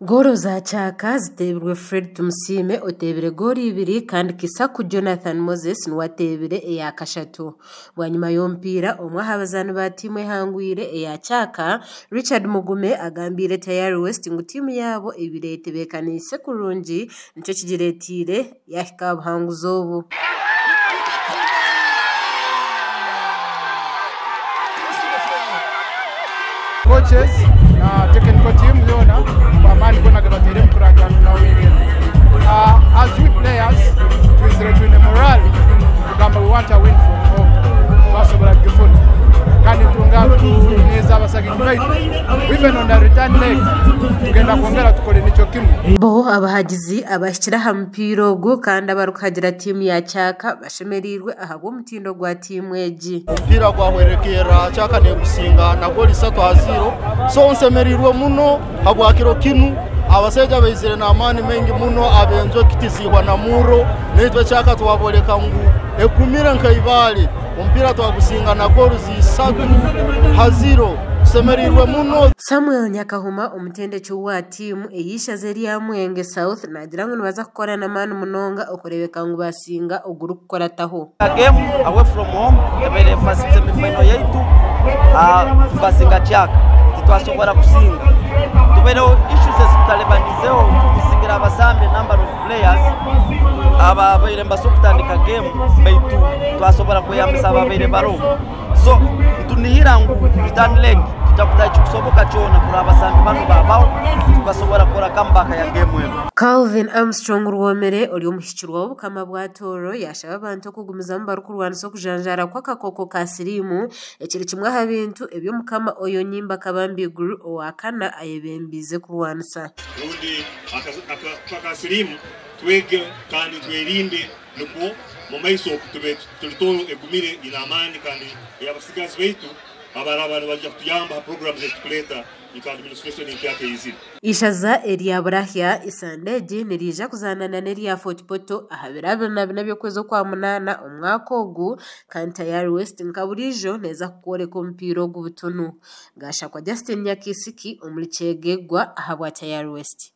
Goro za chaka zitebirwe Fred Tumusime otebire gori ibiri kandi Kisaku Jonathan Moses nuwatebire eya kashatu. Bwanyuma yompira omwe habazana ba timu ehangwire eya chaka Richard Mugume agambire Tayari West ngo timu yabo ibirete bekanise kurungi nico kigiretire yahika buhanguzobu. Coaches na technical team zona bamani kona gabatere mkuragano na wingine. As we players twizire morale kugamba we want to win from home. Basobora gifuni kandi tungaku neza abasagi right even on the return leg tugenda kongera tukole nico kimwe. Bo abahagizi abashira hampiro go kandi abarukagira timu ya chaka bashemerirwe ahabo mutindo gwa timu eji. Mpira gwa hwerekera chaka ne gusinga na goli 3-0 so onsemerirwe muno habwakiro kinu abaseja bezire na amani mengi muno abenjo kitizihwa na muro netwe chaka twaboleka ngu ekumira nkaibali mpira twagusinga na goli 3-0 semerirwe muno. Samuel Nyakahuma umutende cyuwa timu eyisha zeri ya Mwenge South nagira ngo baza gukora na manu munonga okorebeka ngo basinga uguru gukora taho game away from home ebere first semi-final yaitu basinga chaka titwasongora kusinga tubere issues zitalebanizeho bisingira abasambe number of players aba bayire mbasokutandika game baitu twasobora kuyambisa ababere baro so tunihirangu return leg tutakudachi kusoboka chona kuri abasambe bano babao tukasobora kora comeback ya game eno. Calvin Armstrong Ruomere oli omuhikirwa obukama bwa Toro yashaba abantu kugumiza mbaru kurwanisa kujanjara kwa kakoko ka sirimu ekiri kimwe ha bintu ebyo mukama oyo nyimba kabambi guru owakana ayebembize kurwanisa undi aka sirimu twege kandi twerinde nuko mu maiso tulitoro egumire inamani kandi yabasigazi baitu abarabana bajya kutuyamba programs etukuleta administration yake izina. Ishaza Elia Brahia isandeje nirija kuzanana neria Fortpoto ahabirabe nabyo kwezo kwa munana umwaka ogu kandi Tayari West nkaburijo neza kukore kompiro gubutunu gasha kwa Justin Nyakisiki umuricegegwa ahabwa Tayari West.